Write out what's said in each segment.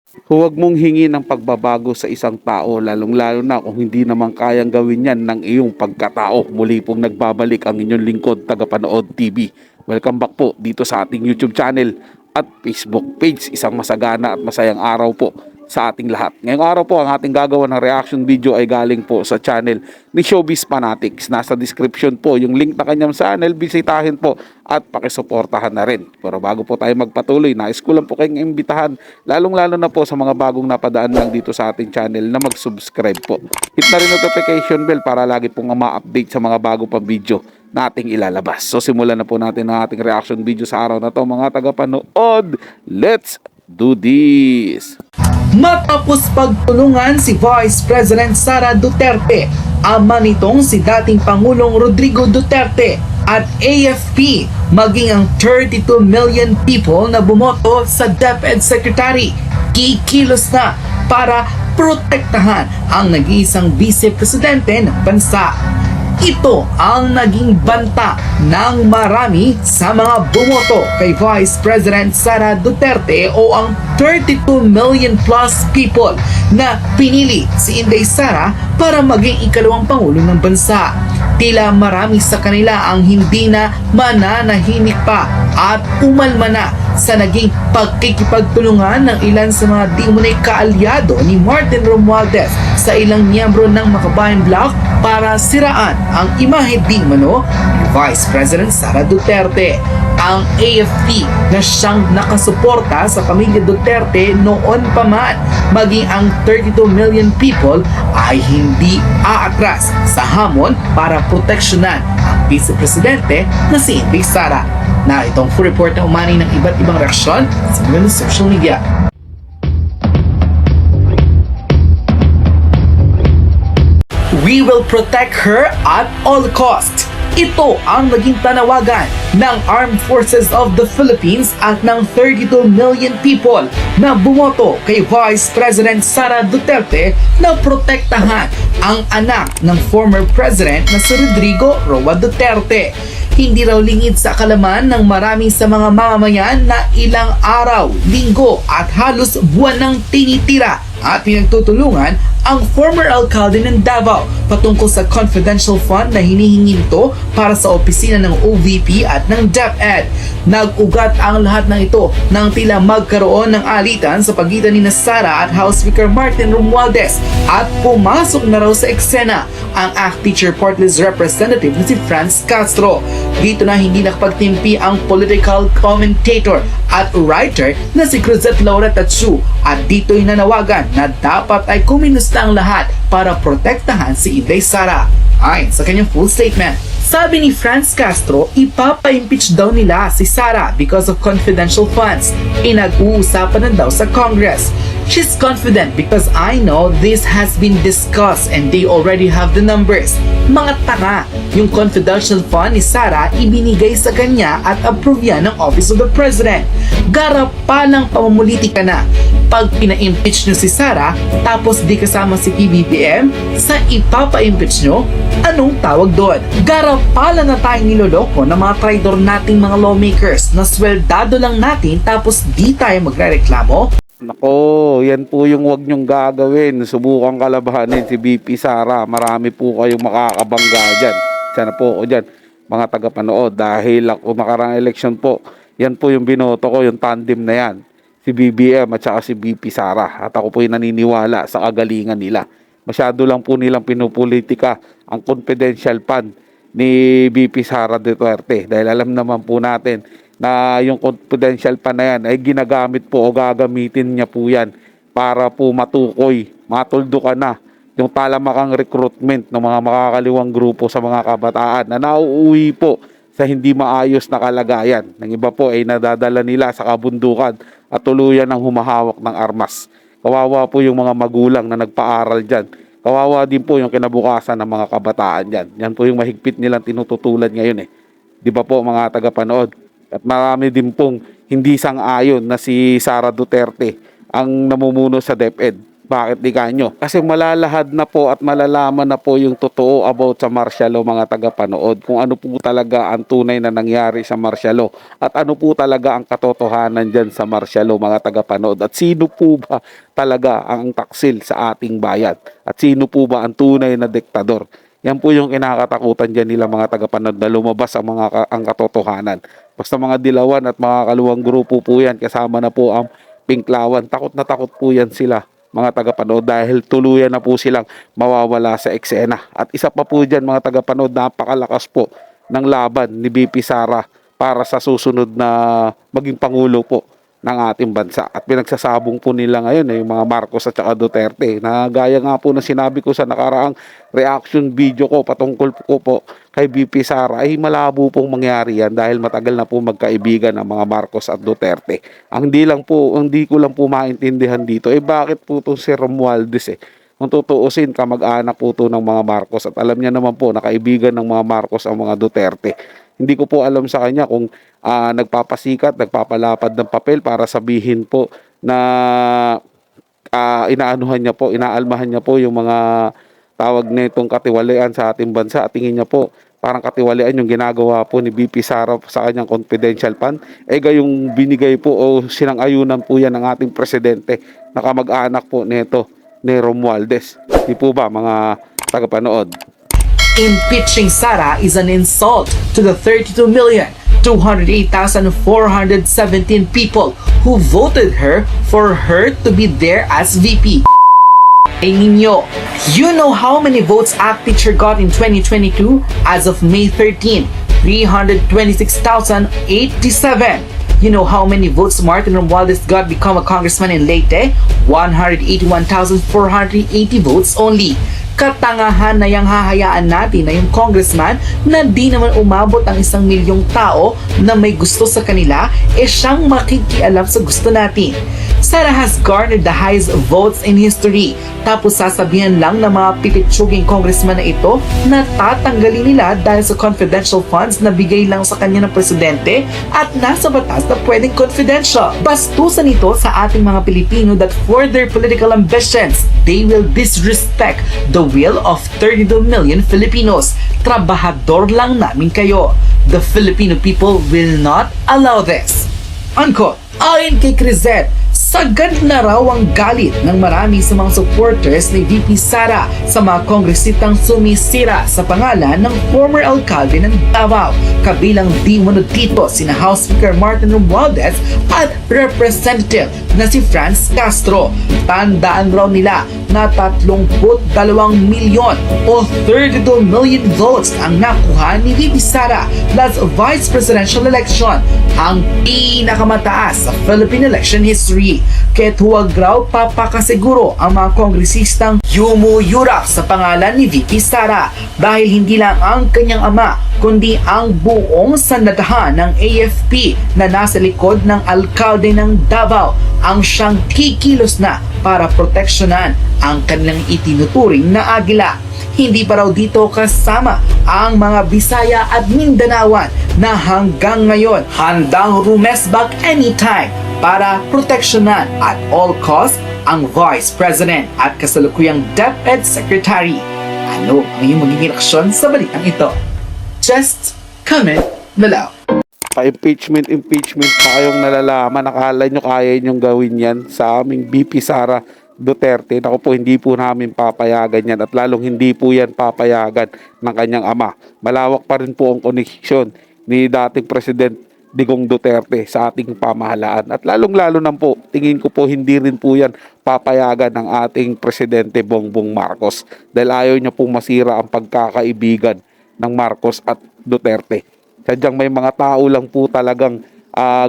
Huwag mong hingi ng pagbabago sa isang tao, lalong-lalo na kung hindi naman kayang gawin yan ng iyong pagkatao. Muli pong nagbabalik ang inyong lingkod, Tagapanood TV. Welcome back po dito sa ating YouTube channel at Facebook page. Isang masagana at masayang araw po sa ating lahat. Ngayong araw po, ang ating gagawa ng reaction video ay galing po sa channel ni Showbiz Fanatics. Nasa description po yung link na kanyang channel. Bisitahin po at pakisuportahan na rin. Pero bago po tayo magpatuloy, nais ko lang po kayong imbitahan, lalong-lalo na po sa mga bagong napadaan lang dito sa ating channel, na mag-subscribe po. Hit na rin notification bell para lagi pong ma-update sa mga bago pang video nating ilalabas. So simulan na po natin ang ating reaction video sa araw na to, mga tagapanood. Let's do this! Matapos pagtulungan si Vice President Sara Duterte, ama nitong si dating Pangulong Rodrigo Duterte at AFP, maging ang 32 million people na bumoto sa DepEd Secretary, kikilos na para protektahan ang nag-iisang Vice Presidente ng bansa. Ito ang naging banta ng marami sa mga bumoto kay Vice President Sara Duterte o ang 32 million plus people na pinili si Inday Sara para maging ikalawang Pangulo ng bansa. Tila marami sa kanila ang hindi na mananahimik pa at umalma na sa naging pagkikipagtulungan ng ilan sa mga di umunay kaalyado ni Martin Romualdez sa ilang miyembro ng Makabayan Bloc para siraan ang imahe di umano ni Vice President Sara Duterte. Ang AFP na siyang nakasuporta sa pamilya Duterte noon pa man, maging ang 32 million people ay hindi aatras sa hamon para proteksyonan ang Vice Presidente na si Inday Sara. Na itong full report na umani ng iba't ibang reaksyon sa mga social media. We will protect her at all cost. Ito ang naging panawagan ng Armed Forces of the Philippines at ng 32 million people na bumoto kay Vice President Sara Duterte na protektahan ang anak ng former president na si Rodrigo Roa Duterte. Hindi raw lingid sa kalaman ng marami sa mga mamamayan na ilang araw, linggo at halos buwan ng tinitira at pinagtutulungan ang former alcalde ng Davao patungkol sa confidential fund na hinihingi nito para sa opisina ng OVP at ng DepEd. Nag-ugat ang lahat ng ito nang tila magkaroon ng alitan sa pagitan ni Sara at House Speaker Martin Romualdez at pumasok na raw sa eksena ang ACT Teacher Party List representative na si Franz Castro. Dito na hindi nakapagtimpi ang political commentator at writer na si Cruzette Laureta Chu at dito'y nanawagan na dapat ay kumilusta ang lahat para protektahan si Inday Sara. Ayon sa kanyang full statement, sabi ni Franz Castro, ipapa-impeach daw nila si Sara because of confidential funds. Inag-uusapan na daw sa Congress. She's confident because I know this has been discussed and they already have the numbers. Mga tanga, yung confidential fund ni Sara ibinigay sa kanya at approve yan ng Office of the President. Garapalang pamumulitika na. Pag pina-impeach nyo si Sara, tapos di kasama si PBBM, sa ipapa-impeach nyo, anong tawag doon? Garapala na tayong niloloko ng mga traidor nating mga lawmakers na sweldado lang natin tapos di tayo magre-reklamo? Nako, yan po yung wag nyong gagawin. Subukan kalabahanin si VP Sara. Marami po kayong makakabangga dyan. Sana po ako dyan, mga tagapanood. Dahil ako makarang election po, yan po yung binoto ko, yung tandem na yan. Si BBM at saka si VP Sara. At ako po yung naniniwala sa kagalingan nila. Masyado lang po nilang pinupolitika ang confidential fund ni VP Sara Duterte. Dahil alam naman po natin na yung confidential pa na yan ay ginagamit po o gagamitin niya po yan para po matukoy, matuldukan na yung talamakang recruitment ng mga makakaliwang grupo sa mga kabataan na nauuwi po sa hindi maayos na kalagayan. Ng iba po ay nadadala nila sa kabundukan at tuluyan ng humahawak ng armas. Kawawa po yung mga magulang na nagpaaral dyan. Kawawa din po yung kinabukasan ng mga kabataan dyan. Yan po yung mahigpit nilang tinututulan ngayon eh. Di ba po mga tagapanood? At marami din pong hindi sang-ayon na si Sara Duterte ang namumuno sa DepEd. Bakit di kanyo? Kasi malalahad na po at malalaman na po yung totoo about sa martial law, mga tagapanood, kung ano po talaga ang tunay na nangyari sa martial law at ano po talaga ang katotohanan dyan sa martial law, mga tagapanood, at sino po ba talaga ang taksil sa ating bayan at sino po ba ang tunay na diktador. Yan po yung kinakatakutan dyan nila, mga tagapanood, na lumabas ang katotohanan. Basta mga dilawan at mga kaluwang grupo po yan, kasama na po ang Pinklawan, takot na takot po yan sila, mga tagapanood, dahil tuluyan na po silang mawawala sa eksena. At isa pa po dyan, mga tagapanood, napakalakas po ng laban ni BP Sara para sa susunod na maging pangulo po ng ating bansa. At pinagsasabong po nila ngayon yung mga Marcos at saka Duterte, na gaya nga po na sinabi ko sa nakaraang reaction video ko patungkol po kay BP Sara, ay malabo pong mangyari yan dahil matagal na po magkaibigan ang mga Marcos at Duterte. Hindi ko lang po maintindihan dito, bakit po itong si Romualdez kung tutuusin, kamag-anak po ito ng mga Marcos, at alam niya naman po na kaibigan ng mga Marcos ang mga Duterte. Hindi ko po alam sa kanya kung nagpapasikat, nagpapalapad ng papel para sabihin po na inaalmahan niya po yung mga tawag nitong katiwalian sa ating bansa, at tingin niya po parang katiwalian yung ginagawa po ni BP Sara sa kanyang confidential fund. Gayong binigay po o sinang-ayunan po yan ng ating presidente na kamag-anak po nito ni Romualdez. Di po ba, mga tagapanood? Impeaching Sara is an insult to the 32,208,417 people who voted for her to be there as VP. Ninyo, you know how many votes ACT Teacher got in 2022? As of May 13, 326,087. You know how many votes Martin Romualdez got become a congressman in Leyte? 181,480 votes only. Katangahan na yang hahayaan natin na yung congressman na di naman umabot ang 1 milyong tao na may gusto sa kanila, siyang makikialam sa gusto natin. Sara has garnered the highest votes in history. Tapos sasabihan lang ng mga pititsuging congressman na ito na tatanggalin nila dahil sa confidential funds na bigay lang sa kanya ng presidente at nasa batas na pwedeng confidential. Bastusan ito sa ating mga Pilipino that for their political ambitions, they will disrespect the will of 32 million Filipinos. Trabahador lang namin kayo. The Filipino people will not allow this. Unquote. Ayon kay Crizet, sagad na raw ang galit ng marami sa mga supporters ni VP Sara sa mga kongresitang sumisira sa pangalan ng former alkalde ng Davao, kabilang di umano dito sina House Speaker Martin Romualdez at Representative na si Franz Castro. Tandaan raw nila na 32 milyon o 32 million votes ang nakuha ni VP Sara last vice presidential election, ang pinakamataas sa Philippine election history. Kaya't huwag raw papakasiguro ang mga kongresistang yumuyurap sa pangalan ni VP Sara dahil hindi lang ang kanyang ama kundi ang buong sandatahan ng AFP na nasa likod ng alkalde ng Davao ang siyang kikilos na para proteksyonan ang kanilang itinuturing na agila. Hindi pa raw dito kasama ang mga Bisaya at Mindanaoan na hanggang ngayon handang rumesbak anytime para proteksyonan at all cost ang Vice President at kasalukuyang DepEd Secretary. Ano ang iyong magiging reaksyon sa balitang ito? Just comment below. Pa-impeachment pa kayong nalalaman. Nakala nyo kaya nyong gawin yan sa aming BP Sara Duterte. Naku po, hindi po namin papayagan yan at lalong hindi po yan papayagan ng kanyang ama. Malawak pa rin po ang koneksyon ni dating President Digong Duterte sa ating pamahalaan. At lalong-lalo na po, tingin ko po hindi rin po yan papayagan ng ating Presidente Bongbong Marcos dahil ayaw niya pong masira ang pagkakaibigan ng Marcos at Duterte. Sadyang may mga tao lang po talagang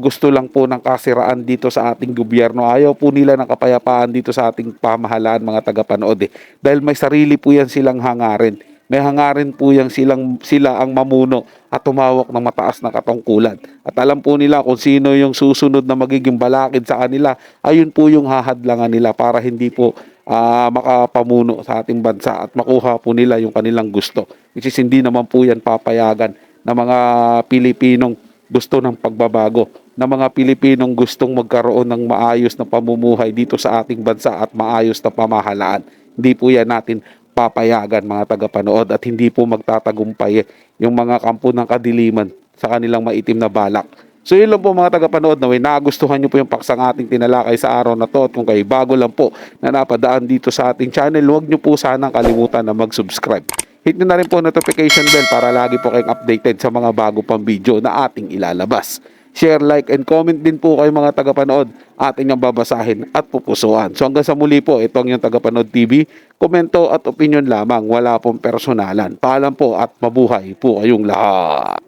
gusto lang po ng kasiraan dito sa ating gobyerno. Ayaw po nila ng kapayapaan dito sa ating pamahalaan, mga tagapanood. Dahil may sarili po yan silang hangarin. May hangarin po yan sila ang mamuno at tumawak ng mataas na katungkulan. At alam po nila kung sino yung susunod na magiging balakid sa kanila. Ayun po yung hahadlangan nila para hindi po makapamuno sa ating bansa at makuha po nila yung kanilang gusto. Which is hindi naman po yan papayagan ng mga Pilipinong gusto ng pagbabago na mga Pilipinong gustong magkaroon ng maayos na pamumuhay dito sa ating bansa at maayos na pamahalaan. Hindi po yan natin papayagan mga tagapanood at hindi po magtatagumpay yung mga kampo ng kadiliman sa kanilang maitim na balak. So yun lang po mga tagapanood, na nagustuhan nyo po yung paksang ating tinalakay sa araw na to, at kung kayo bago lang po na napadaan dito sa ating channel, huwag nyo po sanang kalimutan na mag-subscribe. Hit nyo na rin po notification bell para lagi po kayong updated sa mga bago pang video na ating ilalabas. Share, like, and comment din po kayo mga tagapanood, ating ang babasahin at pupusuan. So hanggang sa muli po, ito ang yung Tagapanood TV. Komento at opinion lamang, wala pong personalan. Paalam po at mabuhay po kayong lahat.